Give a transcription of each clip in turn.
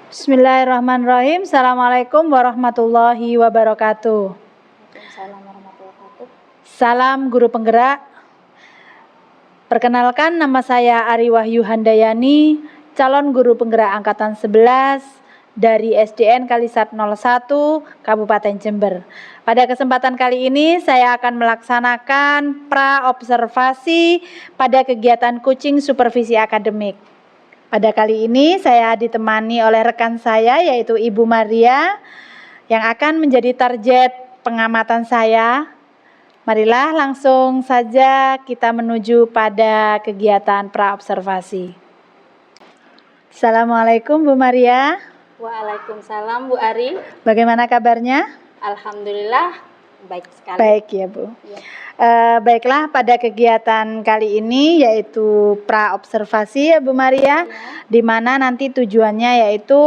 Bismillahirrahmanirrahim. Assalamualaikum warahmatullahi wabarakatuh. Waalaikumsalam warahmatullahi wabarakatuh. Salam guru penggerak. Perkenalkan, nama saya Ari Wahyu Handayani, calon guru penggerak angkatan 11 dari SDN Kalisat 01 Kabupaten Jember. Pada kesempatan kali ini saya akan melaksanakan pra-observasi pada kegiatan coaching supervisi akademik. Pada kali ini saya ditemani oleh rekan saya yaitu Ibu Maria yang akan menjadi target pengamatan saya. Marilah langsung saja kita menuju pada kegiatan pra-observasi. Assalamualaikum Bu Maria. Waalaikumsalam Bu Ari. Bagaimana kabarnya? Alhamdulillah baik sekali. Baik ya Bu. Ya. Baiklah, pada kegiatan kali ini yaitu pra-observasi ya Bu Maria, di mana nanti tujuannya yaitu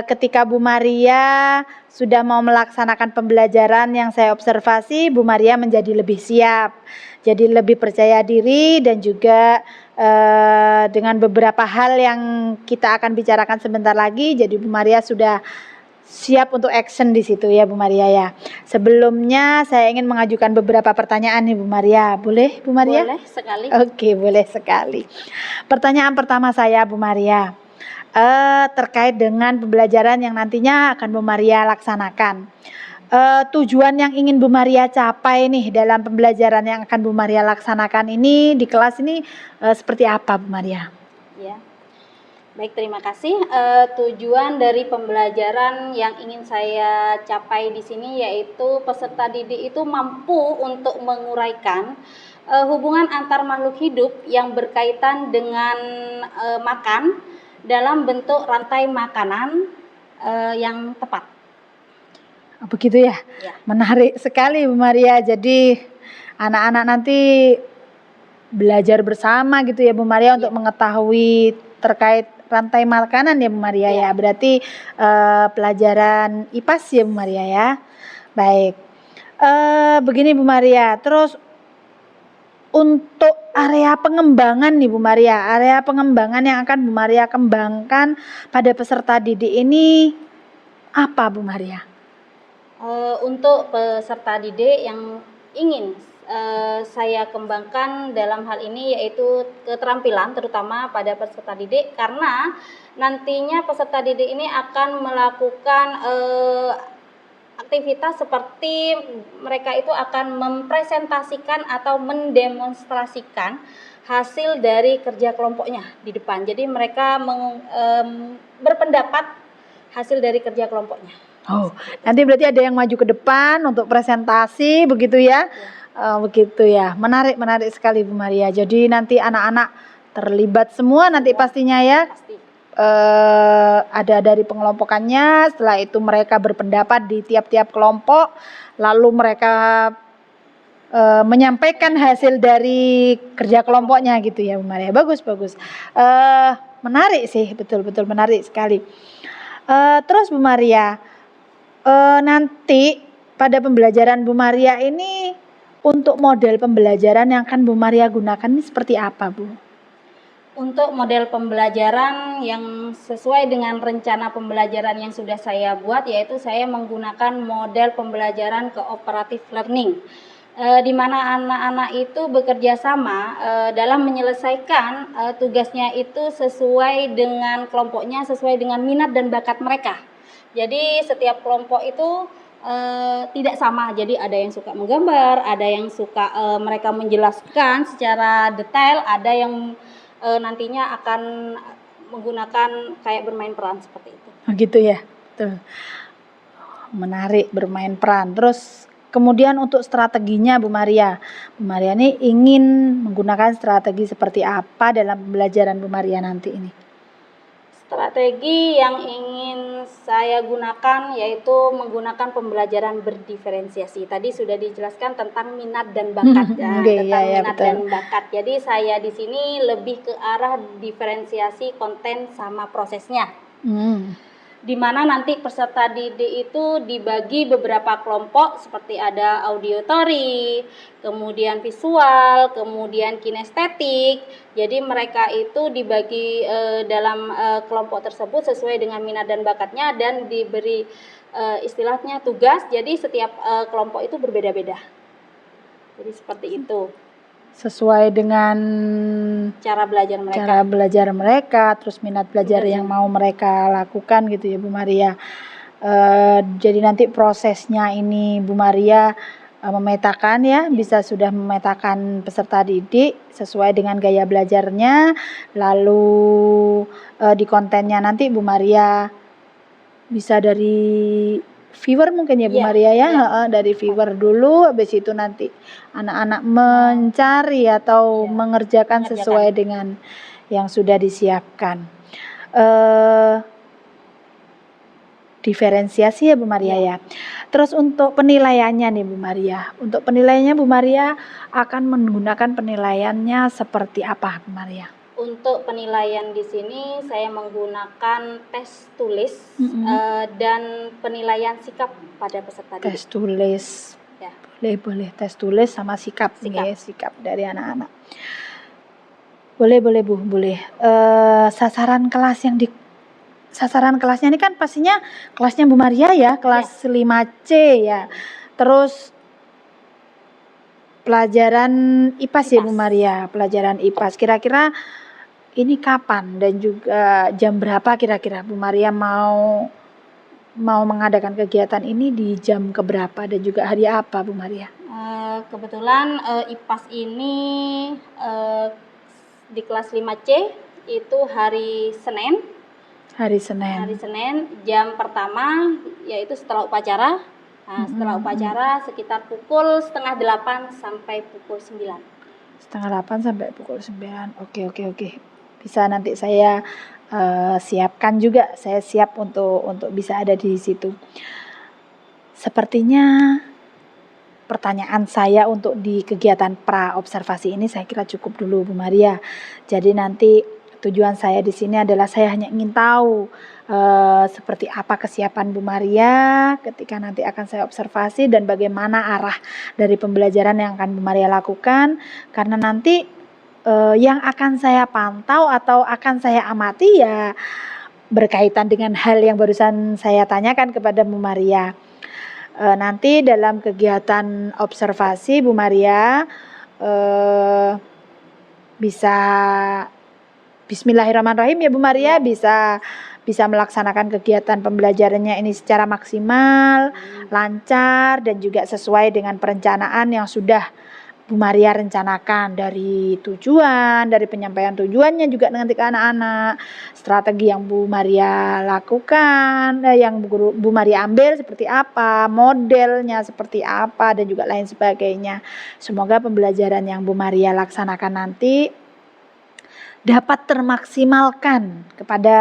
ketika Bu Maria sudah mau melaksanakan pembelajaran yang saya observasi, Bu Maria menjadi lebih siap, jadi lebih percaya diri, dan juga dengan beberapa hal yang kita akan bicarakan sebentar lagi, jadi Bu Maria sudah siap untuk action di situ ya Bu Maria ya. Sebelumnya saya ingin mengajukan beberapa pertanyaan nih Bu Maria. Boleh Bu Maria? Boleh sekali. Oke, boleh sekali. Pertanyaan pertama saya Bu Maria, terkait dengan pembelajaran yang nantinya akan Bu Maria laksanakan. Tujuan yang ingin Bu Maria capai nih dalam pembelajaran yang akan Bu Maria laksanakan ini di kelas ini seperti apa Bu Maria? Ya. Baik, terima kasih. Tujuan dari pembelajaran yang ingin saya capai di sini yaitu peserta didik itu mampu untuk menguraikan hubungan antar makhluk hidup yang berkaitan dengan makan dalam bentuk rantai makanan yang tepat. Begitu ya? Ya. Menarik sekali Bu Maria. Jadi anak-anak nanti belajar bersama gitu ya Bu Maria untuk mengetahui terkait rantai makanan ya Bu Maria ya. Berarti pelajaran IPAS ya Bu Maria ya. Baik. Begini Bu Maria, terus untuk area pengembangan nih Bu Maria, area pengembangan yang akan Bu Maria kembangkan pada peserta didik ini apa Bu Maria? Untuk peserta didik yang ingin saya kembangkan dalam hal ini yaitu keterampilan terutama pada peserta didik, karena nantinya peserta didik ini akan melakukan aktivitas seperti mereka itu akan mempresentasikan atau mendemonstrasikan hasil dari kerja kelompoknya di depan. Jadi mereka berpendapat hasil dari kerja kelompoknya. Oh, nanti berarti ada yang maju ke depan untuk presentasi begitu ya? Begitu ya, menarik sekali Bu Maria. Jadi nanti anak-anak terlibat semua nanti pastinya ya. Pasti. Ada dari pengelompokannya, setelah itu mereka berpendapat di tiap-tiap kelompok, lalu mereka menyampaikan hasil dari kerja kelompoknya gitu ya Bu Maria. Bagus. Menarik sih, betul menarik sekali. Terus Bu Maria, nanti pada pembelajaran Bu Maria ini untuk model pembelajaran yang akan Bu Maria gunakan ini seperti apa Bu? Untuk model pembelajaran yang sesuai dengan rencana pembelajaran yang sudah saya buat, yaitu saya menggunakan model pembelajaran cooperative learning, di mana anak-anak itu bekerja sama dalam menyelesaikan tugasnya itu sesuai dengan kelompoknya, sesuai dengan minat dan bakat mereka. Jadi setiap kelompok itu tidak sama, jadi ada yang suka menggambar, ada yang suka mereka menjelaskan secara detail, ada yang nantinya akan menggunakan kayak bermain peran seperti itu. Gitu ya, betul. Menarik, bermain peran. Terus kemudian untuk strateginya Bu Maria ini ingin menggunakan strategi seperti apa dalam pembelajaran Bu Maria nanti ini? Strategi yang ingin saya gunakan yaitu menggunakan pembelajaran berdiferensiasi. Tadi sudah dijelaskan tentang minat dan bakat, minat dan bakat. Jadi saya di sini lebih ke arah diferensiasi konten sama prosesnya. di mana nanti peserta didik itu dibagi beberapa kelompok seperti ada auditory, kemudian visual, kemudian kinestetik. Jadi mereka itu dibagi dalam kelompok tersebut sesuai dengan minat dan bakatnya dan diberi istilahnya tugas. Jadi setiap kelompok itu berbeda-beda. Jadi seperti itu. Sesuai dengan Cara belajar mereka, terus minat belajar yang mau mereka lakukan gitu ya Bu Maria. Jadi nanti prosesnya ini Bu Maria memetakan ya, bisa sudah memetakan peserta didik sesuai dengan gaya belajarnya, lalu di kontennya nanti Bu Maria bisa dari viewer mungkin ya Bu Maria ya, dari viewer dulu, habis itu nanti anak-anak mencari atau mengerjakan sesuai dengan yang sudah disiapkan. Diferensiasi ya Bu Maria ya. Terus untuk penilaiannya nih Bu Maria, untuk penilaiannya Bu Maria akan menggunakan penilaiannya seperti apa Bu Maria? Untuk penilaian di sini saya menggunakan tes tulis dan penilaian sikap pada peserta didik. Tes tulis, ya. Boleh tes tulis sama sikap. Sikap dari anak-anak. Boleh Bu, boleh. Sasaran kelasnya ini kan pastinya kelasnya Bu Maria ya, kelas 5C ya. Terus pelajaran IPAS ya Bu Maria, pelajaran IPAS. Kira-kira ini kapan dan juga jam berapa kira-kira Bu Maria mau mengadakan kegiatan ini di jam keberapa dan juga hari apa Bu Maria? Kebetulan IPAS ini di kelas 5C itu hari Senin. Hari Senin jam pertama yaitu setelah upacara. Nah, setelah upacara sekitar pukul 7:30 sampai pukul 9. 7:30 sampai pukul 9. Oke. Bisa nanti saya siapkan juga. Saya siap untuk bisa ada di situ. Sepertinya pertanyaan saya untuk di kegiatan pra observasi ini saya kira cukup dulu Bu Maria. Jadi nanti tujuan saya di sini adalah saya hanya ingin tahu seperti apa kesiapan Bu Maria ketika nanti akan saya observasi dan bagaimana arah dari pembelajaran yang akan Bu Maria lakukan, karena nanti yang akan saya pantau atau akan saya amati ya berkaitan dengan hal yang barusan saya tanyakan kepada Bu Maria. Nanti dalam kegiatan observasi Bu Maria bisa Bismillahirrahmanirrahim ya Bu Maria, bisa melaksanakan kegiatan pembelajarannya ini secara maksimal, lancar dan juga sesuai dengan perencanaan yang sudah Bu Maria rencanakan, dari tujuan, dari penyampaian tujuannya juga nanti ke anak-anak, strategi yang Bu Maria lakukan, yang Bu Maria ambil seperti apa, modelnya seperti apa dan juga lain sebagainya. Semoga pembelajaran yang Bu Maria laksanakan nanti dapat termaksimalkan kepada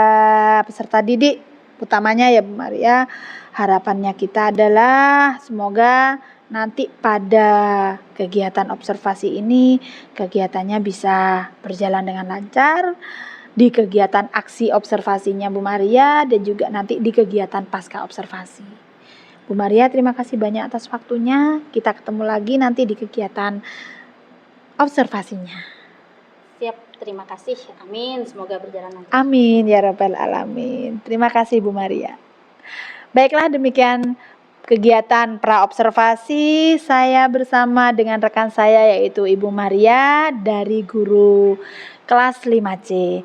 peserta didik, utamanya ya Bu Maria. Harapannya kita adalah semoga nanti pada kegiatan observasi ini kegiatannya bisa berjalan dengan lancar, di kegiatan aksi observasinya Bu Maria dan juga nanti di kegiatan pasca observasi. Bu Maria, terima kasih banyak atas waktunya. Kita ketemu lagi nanti di kegiatan observasinya. Siap, terima kasih. Amin, semoga berjalan lancar. Amin ya rabbal alamin. Terima kasih Bu Maria. Baiklah, demikian kegiatan pra observasi saya bersama dengan rekan saya yaitu Ibu Maria dari guru kelas 5C.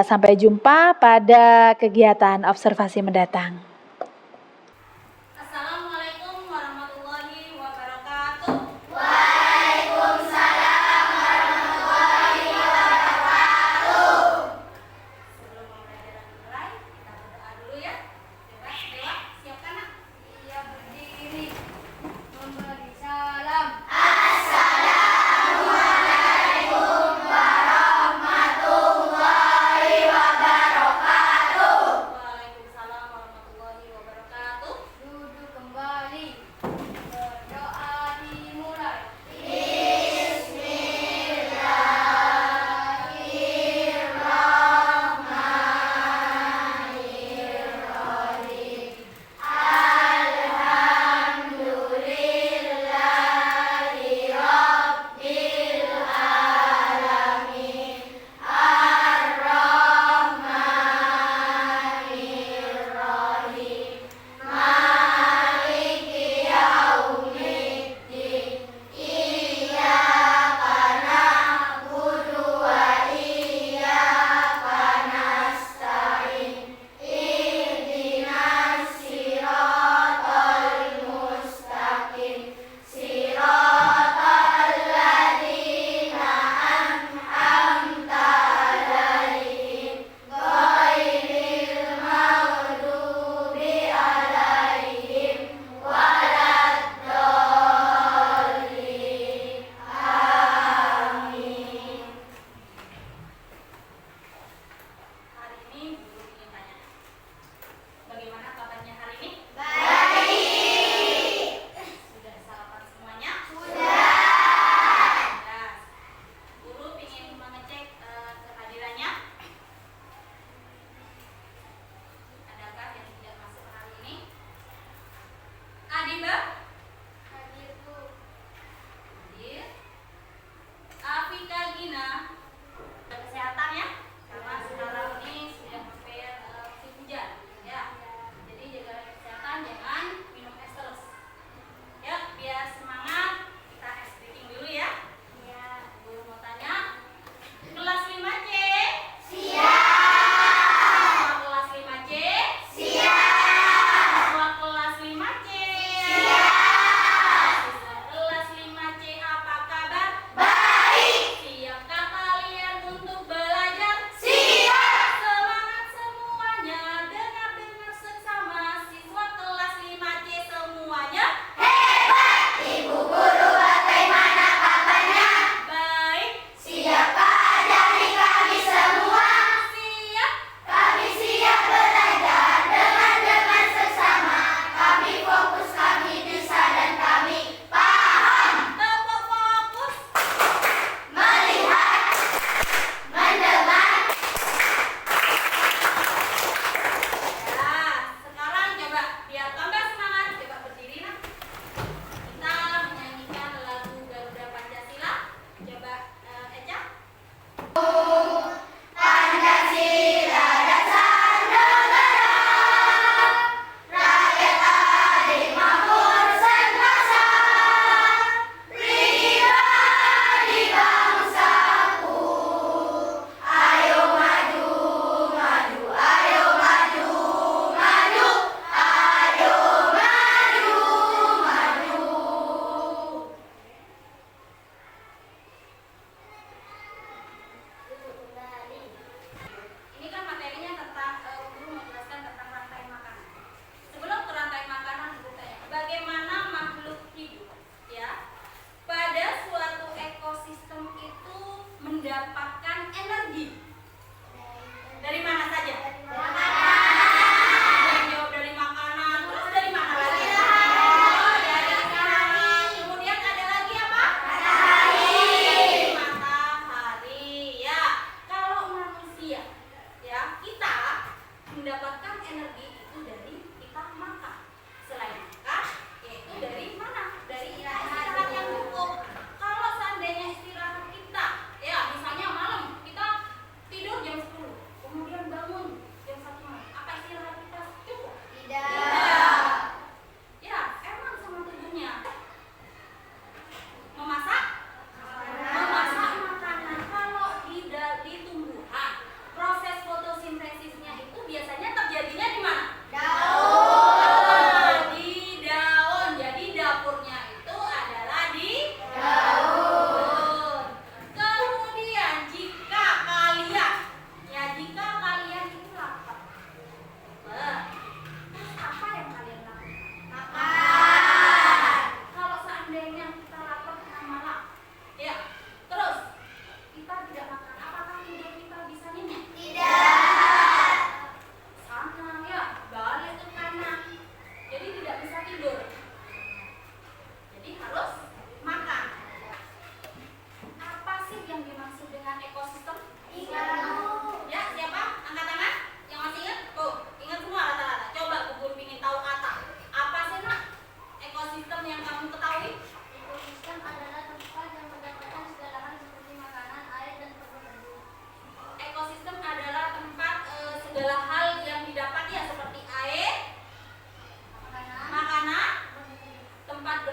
Sampai jumpa pada kegiatan observasi mendatang. Assalamualaikum warahmatullahi wabarakatuh. Waalaikumsalam warahmatullahi wabarakatuh. Sebelum pembelajaran dimulai, kita berdoa dulu ya. Dewa, siapkan nak. Ia berdiri memberi salam. Assalamualaikum warahmatullahi wabarakatuh. Waalaikumsalam warahmatullahi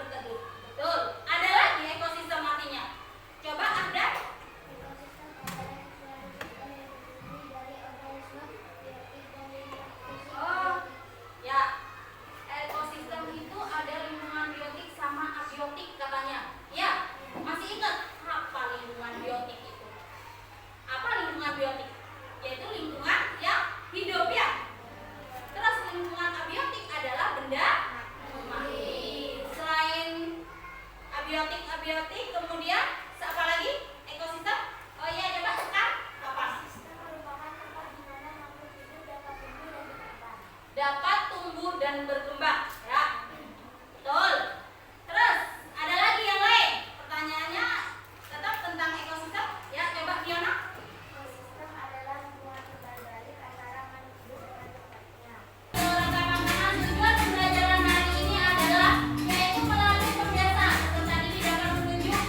berteduh. Betul. Ada lagi ekosistem artinya. Coba ada. Oh, ya. Ekosistem itu ada lingkungan biotik sama abiotik katanya. Ya, masih ingat apa lingkungan biotik itu? Apa lingkungan biotik? Yaitu lingkungan yang hidup ya. Terus lingkungan abiotik adalah benda mati. Selain abiotik kemudian apa lagi? Ekosistem? Oh iya, coba sekarang apa? Dapat tumbuh dan berkembang ya. Betul. Terus ada lagi yang lain. Pertanyaannya tetap tentang ekosistem. Ya, coba Fiona. Teman-teman, tujuan pembelajaran hari ini adalah yaitu melalui pembiasaan. Peserta didik dapat menunjukkan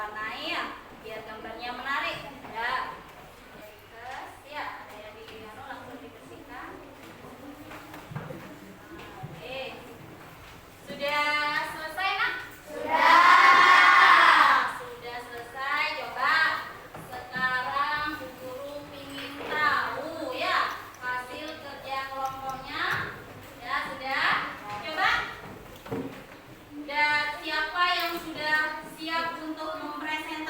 warnai ya, biar gambarnya menarik. Ya. Ya, ada yang langsung dibersihkan. Oke. Sudah selesai, Nak? Sudah selesai. Coba sekarang Bu Guru ingin tahu ya hasil kerja kelompoknya. Ya, sudah. Coba. Dan siapa yang sudah siap untuk mempresentasikan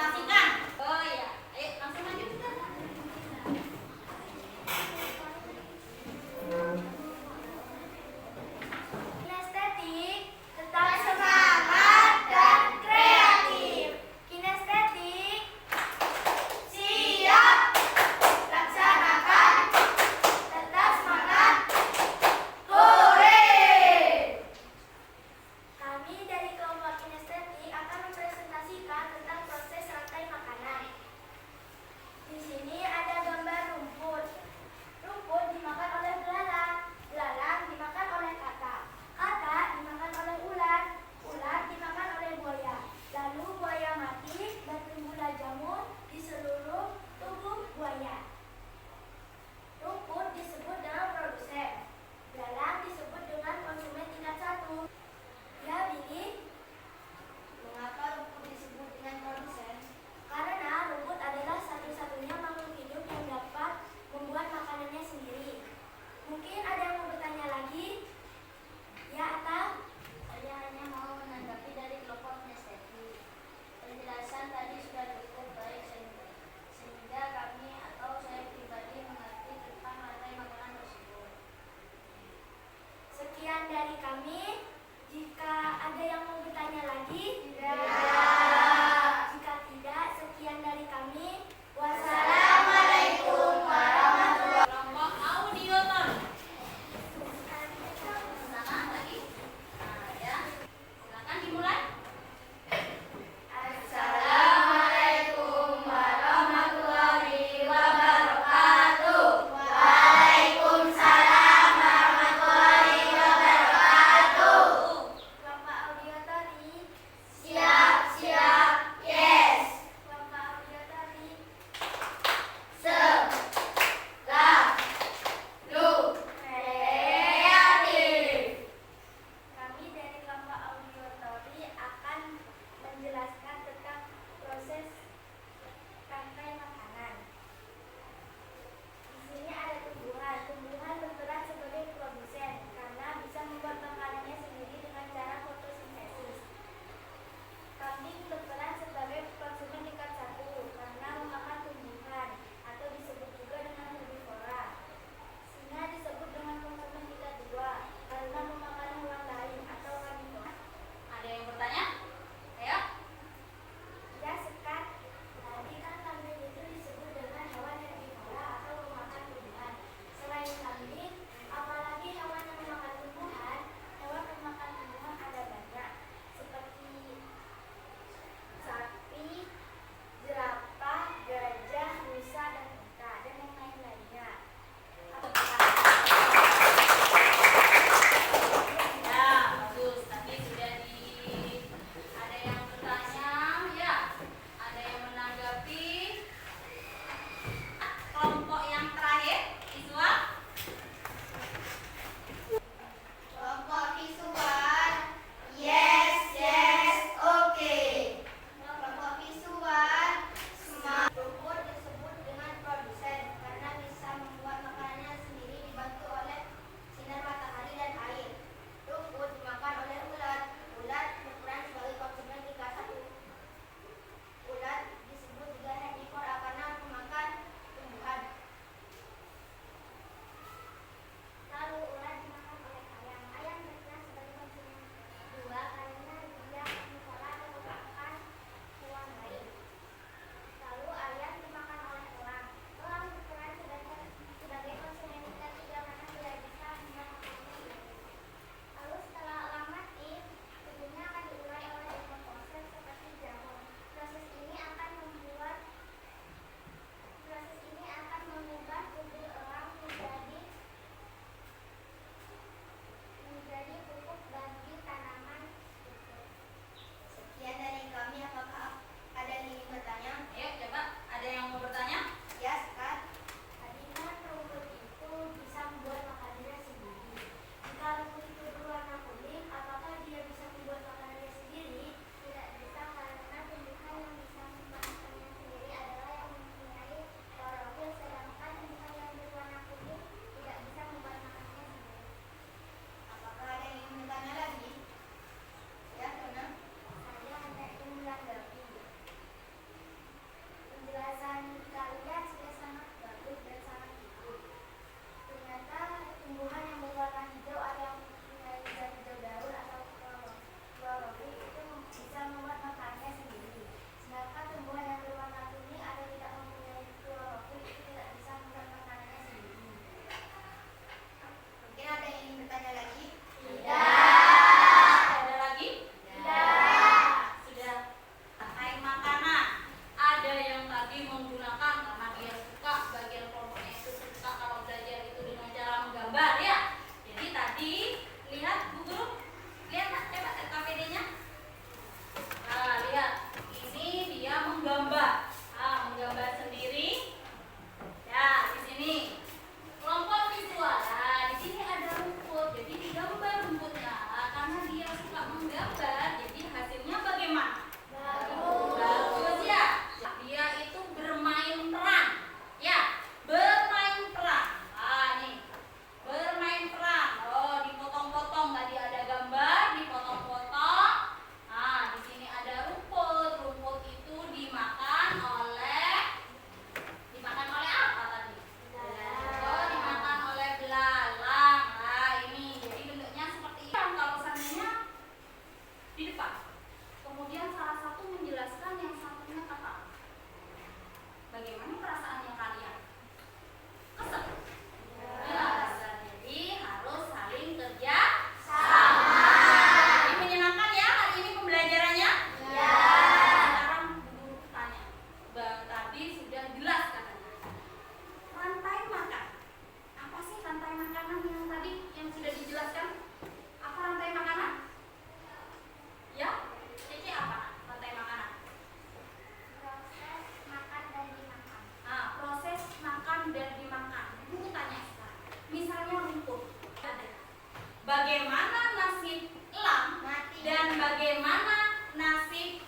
bagaimana nasib elang dan bagaimana nasib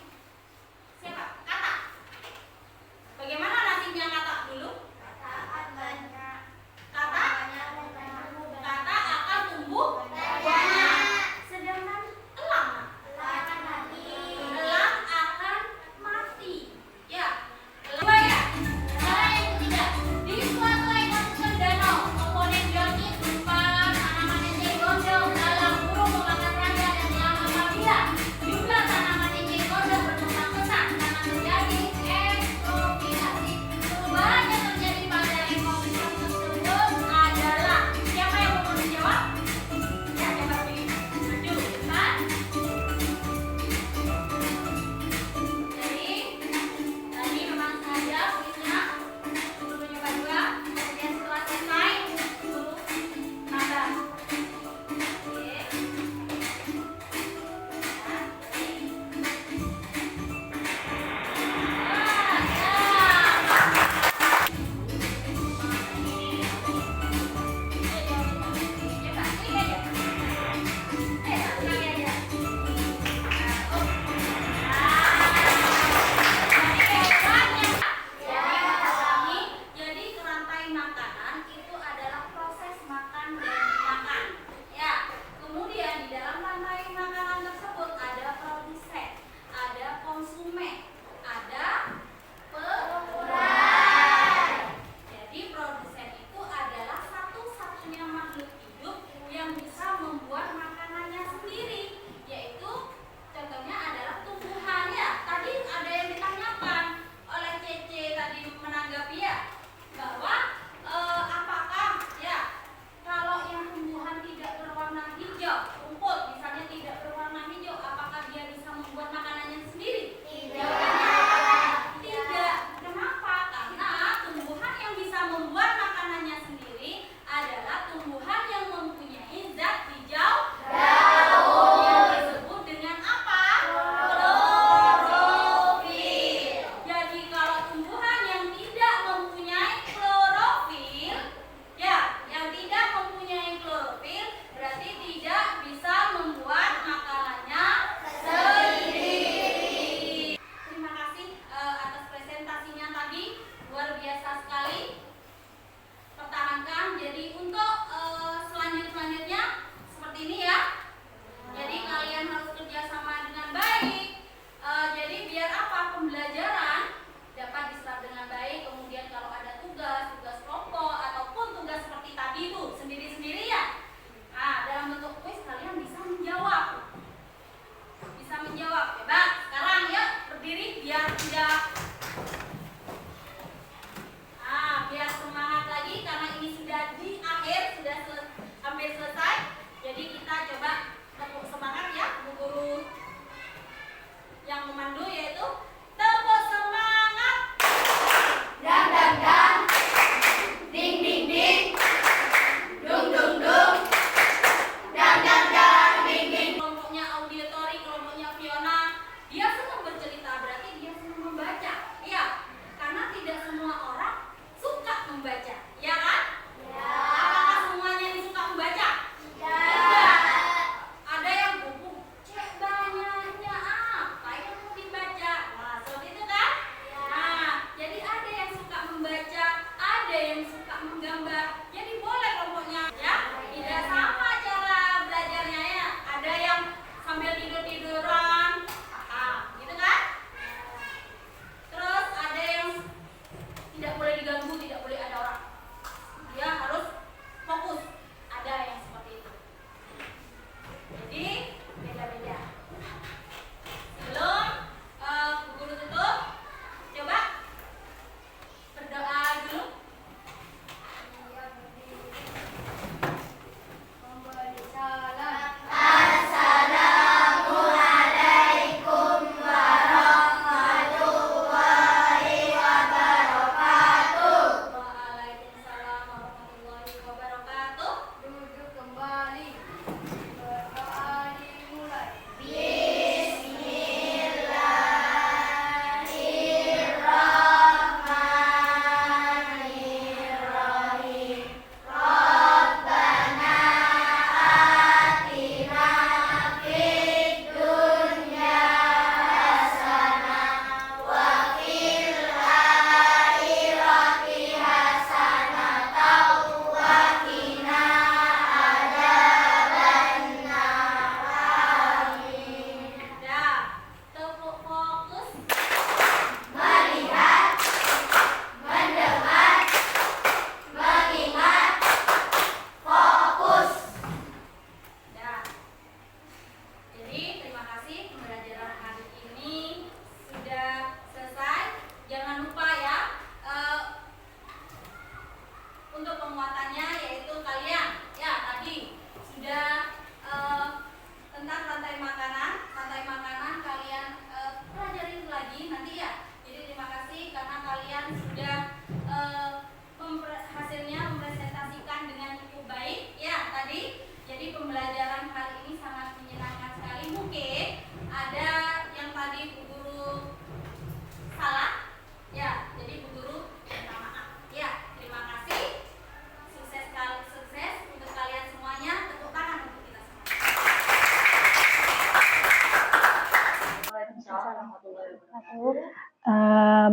siapa? Katak. Bagaimana nasibnya katak dulu? Kata akan tumbuh banyak. Sedangkan elang akan mati. Ya. Dua ya. Cara yang ketiga, di suatu ekosistem danau, komponen biotik berupa tanaman eceng gondok, dalam burung memakan serangga dan elang apabila jumlah tanaman eceng gondok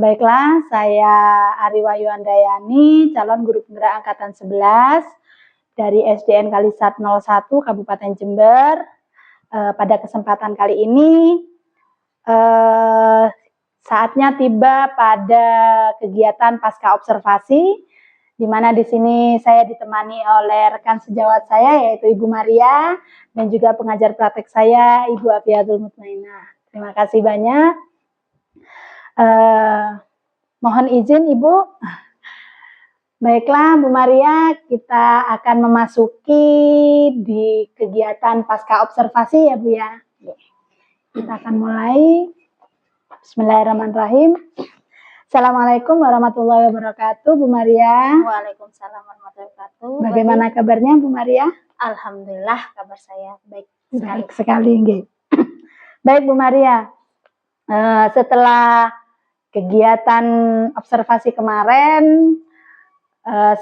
Baiklah, saya Ari Wahyu Andayani, calon guru penggerak angkatan 11 dari SDN Kalisat 01 Kabupaten Jember. Pada kesempatan kali ini saatnya tiba pada kegiatan pasca observasi, di mana di sini saya ditemani oleh rekan sejawat saya yaitu Ibu Maria dan juga pengajar praktek saya Ibu Afiatul Mutmainah. Terima kasih banyak. Mohon izin Ibu. Baiklah Bu Maria, kita akan memasuki di kegiatan pasca observasi ya Bu ya. Kita akan mulai. Bismillahirrahmanirrahim. Assalamualaikum warahmatullahi wabarakatuh Bu Maria. Waalaikumsalam warahmatullahi wabarakatuh. Bagaimana kabarnya Bu Maria? Alhamdulillah kabar saya baik sekali. Baik sekali. Baik Bu Maria, setelah kegiatan observasi kemarin,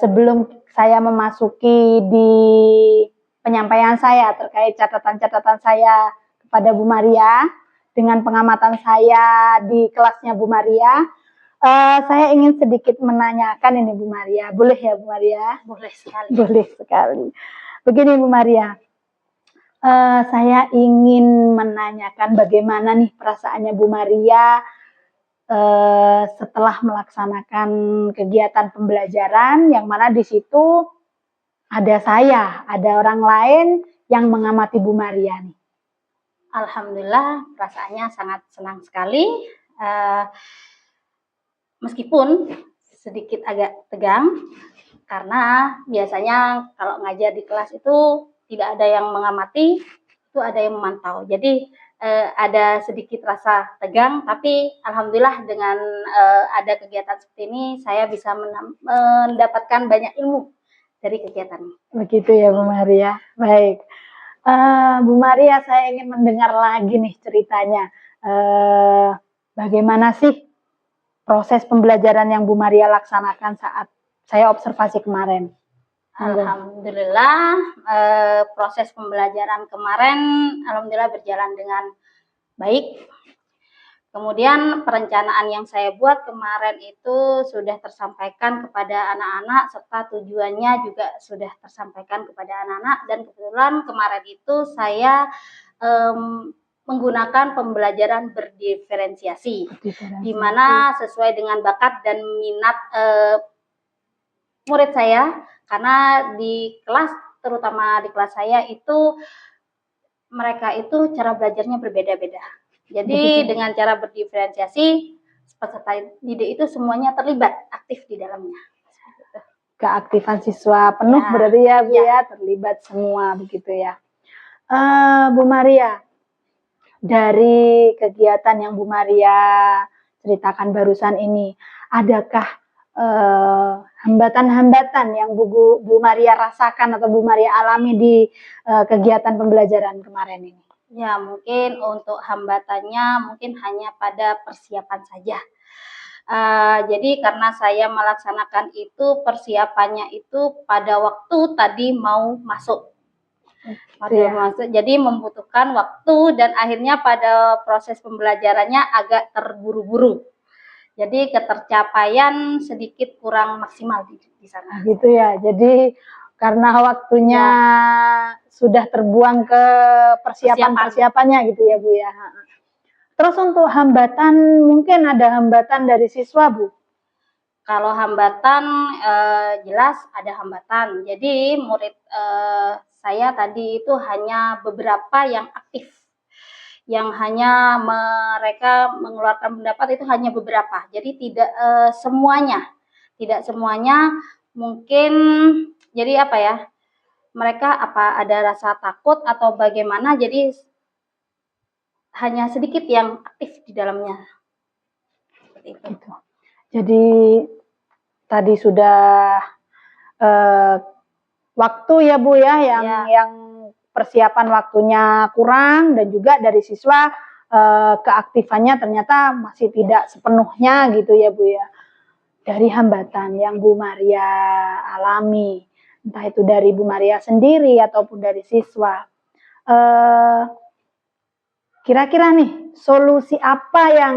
sebelum saya memasuki di penyampaian saya terkait catatan-catatan saya kepada Bu Maria dengan pengamatan saya di kelasnya Bu Maria, saya ingin sedikit menanyakan ini Bu Maria. Boleh ya Bu Maria? Boleh sekali. Boleh sekali. Begini Bu Maria, saya ingin menanyakan bagaimana nih perasaannya Bu Maria setelah melaksanakan kegiatan pembelajaran yang mana di situ ada saya, ada orang lain yang mengamati Bu Maria nih. Alhamdulillah perasaannya sangat senang sekali. Meskipun sedikit agak tegang karena biasanya kalau ngajar di kelas itu tidak ada yang mengamati, itu ada yang memantau. Jadi ada sedikit rasa tegang, tapi alhamdulillah dengan ada kegiatan seperti ini saya bisa mendapatkan banyak ilmu dari kegiatan ini. Begitu ya Bu Maria. Baik, Bu Maria, saya ingin mendengar lagi nih ceritanya. Bagaimana sih proses pembelajaran yang Bu Maria laksanakan saat saya observasi kemarin? Alhamdulillah proses pembelajaran kemarin alhamdulillah berjalan dengan baik. Kemudian perencanaan yang saya buat kemarin itu sudah tersampaikan kepada anak-anak serta tujuannya juga sudah tersampaikan kepada anak-anak, dan kebetulan kemarin itu saya menggunakan pembelajaran berdiferensiasi, di mana sesuai dengan bakat dan minat murid saya. Karena di kelas, terutama di kelas saya itu, mereka itu cara belajarnya berbeda-beda. Jadi dengan cara berdiferensiasi, peserta didik itu semuanya terlibat aktif di dalamnya. Keaktifan siswa penuh ya, berarti ya Bu ya, terlibat semua begitu ya. Bu Maria, dari kegiatan yang Bu Maria ceritakan barusan ini, adakah hambatan-hambatan yang Bu Maria rasakan atau Bu Maria alami di kegiatan pembelajaran kemarin ini? Ya, mungkin untuk hambatannya mungkin hanya pada persiapan saja. Jadi karena saya melaksanakan itu, persiapannya itu pada waktu tadi mau masuk. Jadi membutuhkan waktu dan akhirnya pada proses pembelajarannya agak terburu-buru. Jadi ketercapaian sedikit kurang maksimal di sana. Gitu ya. Jadi karena waktunya sudah terbuang ke persiapannya gitu ya Bu ya. Terus untuk hambatan, mungkin ada hambatan dari siswa Bu? Kalau hambatan jelas ada hambatan. Jadi murid saya tadi itu hanya beberapa yang aktif. Yang hanya mereka mengeluarkan pendapat itu hanya beberapa. Jadi tidak semuanya. Tidak semuanya, mungkin jadi apa ya? Mereka apa ada rasa takut atau bagaimana, jadi hanya sedikit yang aktif di dalamnya. Seperti itu. Jadi tadi sudah waktu ya Bu ya yang persiapan waktunya kurang, dan juga dari siswa keaktifannya ternyata masih tidak sepenuhnya gitu ya Bu ya. Dari hambatan yang Bu Maria alami, entah itu dari Bu Maria sendiri ataupun dari siswa, kira-kira nih solusi apa yang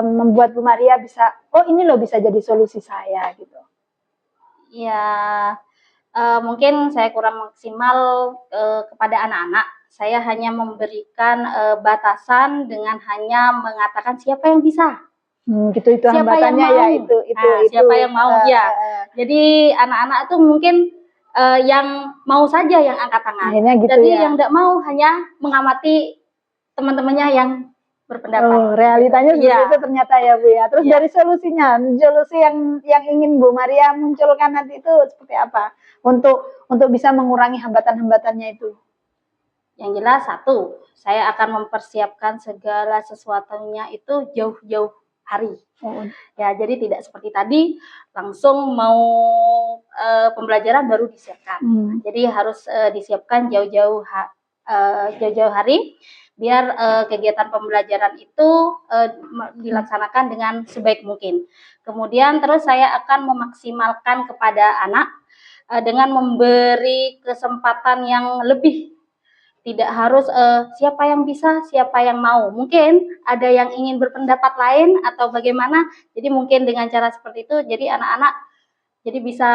membuat Bu Maria bisa, oh ini loh bisa jadi solusi saya gitu. Ya, mungkin saya kurang maksimal kepada anak-anak. Saya hanya memberikan batasan dengan hanya mengatakan siapa yang bisa, Gitu itu siapa yang hambatannya mau. ya itu Siapa yang mau, ya. Jadi anak-anak itu mungkin yang mau saja yang angkat tangan. akhirnya gitu Jadi ya. yang tidak mau hanya mengamati teman-temannya yang berpendapat. Oh, realitanya seperti Iya. itu ternyata ya Bu ya. Terus Iya. dari solusinya, solusi yang ingin Bu Maria munculkan nanti itu seperti apa? Untuk bisa mengurangi hambatan-hambatannya itu. Yang jelas satu, saya akan mempersiapkan segala sesuatunya itu jauh-jauh hari. Oh, Ya, jadi tidak seperti tadi langsung mau pembelajaran baru disiapkan. Jadi harus disiapkan jauh-jauh hari biar kegiatan pembelajaran itu dilaksanakan dengan sebaik mungkin. Kemudian terus saya akan memaksimalkan kepada anak dengan memberi kesempatan yang lebih. Tidak harus siapa yang bisa, siapa yang mau. Mungkin ada yang ingin berpendapat lain atau bagaimana. Jadi mungkin dengan cara seperti itu, jadi anak-anak jadi bisa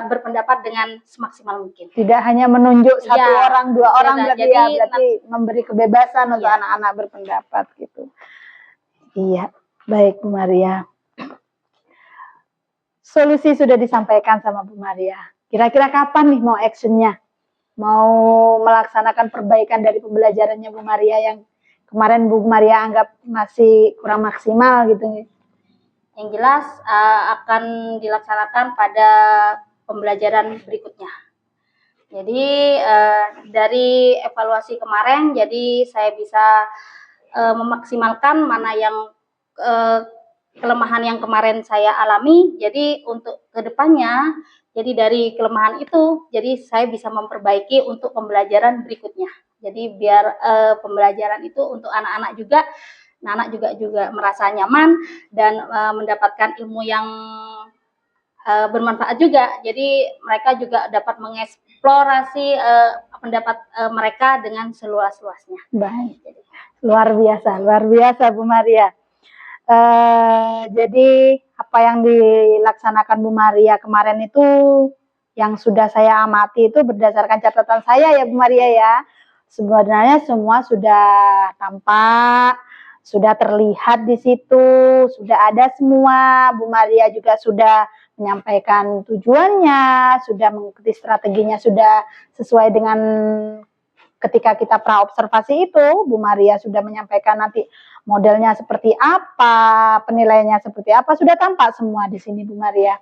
berpendapat dengan semaksimal mungkin. Tidak hanya menunjuk satu orang, dua orang berarti jadi, berarti memberi kebebasan untuk anak-anak berpendapat gitu. Iya, baik Bu Maria. Solusi sudah disampaikan sama Bu Maria. Kira-kira kapan nih mau actionnya? Mau melaksanakan perbaikan dari pembelajarannya Bu Maria yang kemarin Bu Maria anggap masih kurang maksimal gitu. Yang jelas akan dilaksanakan pada pembelajaran berikutnya. Jadi dari evaluasi kemarin, jadi saya bisa memaksimalkan mana yang kelemahan yang kemarin saya alami. Jadi untuk kedepannya, jadi dari kelemahan itu, jadi saya bisa memperbaiki untuk pembelajaran berikutnya. Jadi biar pembelajaran itu untuk anak-anak juga, anak juga merasa nyaman dan mendapatkan ilmu yang bermanfaat juga. Jadi mereka juga dapat mengeksplorasi pendapat mereka dengan seluas-luasnya. Baik, luar biasa Bu Maria. Jadi apa yang dilaksanakan Bu Maria kemarin itu yang sudah saya amati itu berdasarkan catatan saya ya Bu Maria ya. Sebenarnya semua sudah tampak, sudah terlihat di situ, sudah ada semua. Bu Maria juga sudah menyampaikan tujuannya, sudah mengikuti strateginya, sudah sesuai dengan ketika kita praobservasi itu, Bu Maria sudah menyampaikan nanti modelnya seperti apa, penilaiannya seperti apa, sudah tampak semua di sini Bu Maria.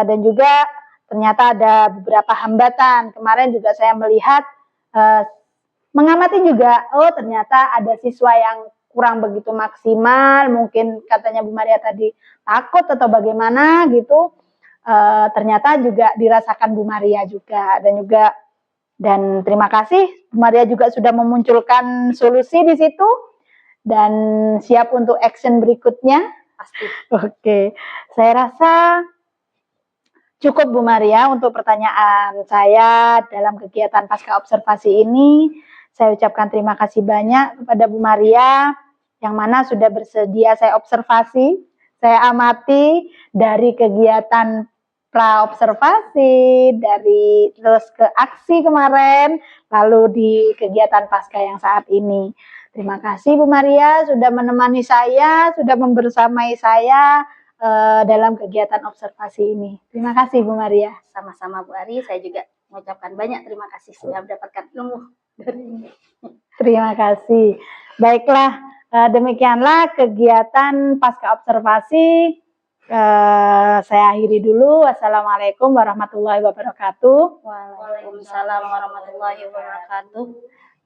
Dan juga ternyata ada beberapa hambatan. Kemarin juga saya melihat, mengamati juga, oh ternyata ada siswa yang kurang begitu maksimal, mungkin katanya Bu Maria tadi takut atau bagaimana gitu. Ternyata juga dirasakan Bu Maria juga, dan terima kasih Bu Maria juga sudah memunculkan solusi di situ dan siap untuk action berikutnya. Pasti. Oke, saya rasa cukup Bu Maria untuk pertanyaan saya dalam kegiatan pasca observasi ini. Saya ucapkan terima kasih banyak kepada Bu Maria yang mana sudah bersedia saya observasi, saya amati dari kegiatan praobservasi, dari terus ke aksi kemarin, lalu di kegiatan pasca yang saat ini. Terima kasih Bu Maria sudah menemani saya, sudah membersamai saya dalam kegiatan observasi ini. Terima kasih Bu Maria. Sama-sama Bu Ari, saya juga mengucapkan banyak terima kasih sudah mendapatkan ilmu dari ini. Terima kasih. Baiklah, demikianlah kegiatan pasca observasi. Saya akhiri dulu. Wassalamualaikum warahmatullahi wabarakatuh. Waalaikumsalam warahmatullahi wabarakatuh.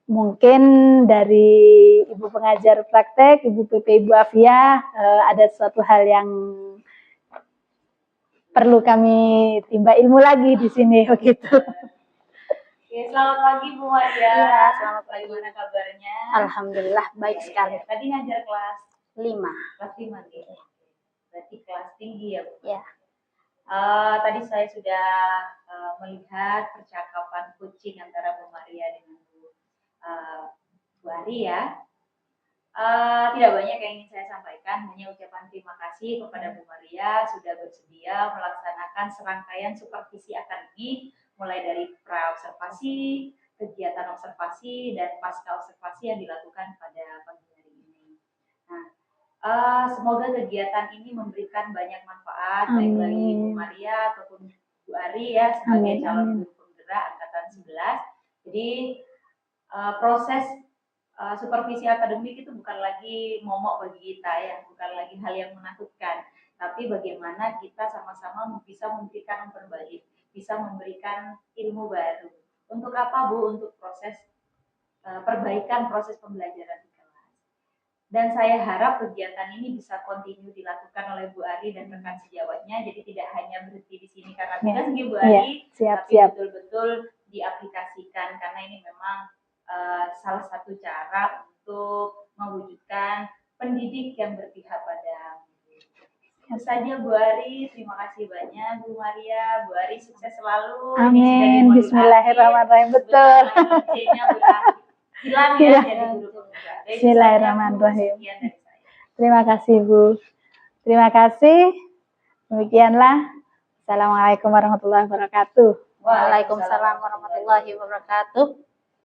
Mungkin dari Ibu pengajar praktek, Ibu PP Ibu Afia, ada suatu hal yang perlu kami timba ilmu lagi di sini begitu. Oke, selamat pagi Bu Maria. Ya, selamat pagi. Bagaimana kabarnya? Alhamdulillah baik sekali. Tadi ngajar kelas 5. kelas 5 nih. Berarti kelas tinggi ya Bu? Ya. Tadi saya sudah melihat percakapan kucing antara Bu Maria dengan Bu Ari ya. Tidak banyak yang ingin saya sampaikan, hanya ucapan terima kasih kepada Bu Maria sudah bersedia melaksanakan serangkaian supervisi akademik mulai dari pra-observasi, kegiatan observasi, dan pasca observasi yang dilakukan pada pagi hari ini. Nah, semoga kegiatan ini memberikan banyak manfaat baik bagi Bu Maria ataupun Bu Ari ya sebagai calon guru penggerak angkatan 11. Jadi proses supervisi akademik itu bukan lagi momok bagi kita ya, bukan lagi hal yang menakutkan, tapi bagaimana kita sama-sama bisa memberikan yang terbaik, bisa memberikan ilmu baru. Untuk apa Bu? Untuk proses perbaikan proses pembelajaran di kelas. Dan saya harap kegiatan ini bisa kontinu dilakukan oleh Bu Ari dan rekan sejawatnya, jadi tidak hanya berhenti di sini karena tugas Bu Ari, tapi betul-betul diaplikasikan karena ini memang salah satu cara untuk mewujudkan pendidik yang berpihak pada itu saja Bu Ari, terima kasih banyak Bu Maria. Bu Ari sukses selalu. Amin. Bismillahirrahmanirrahim. Betul. Hilang ya jadi guru penggerak. Bismillahirrahmanirrahim. Terima kasih Bu. Terima kasih. Demikianlah. Assalamualaikum warahmatullahi wabarakatuh. Waalaikumsalam warahmatullahi wabarakatuh.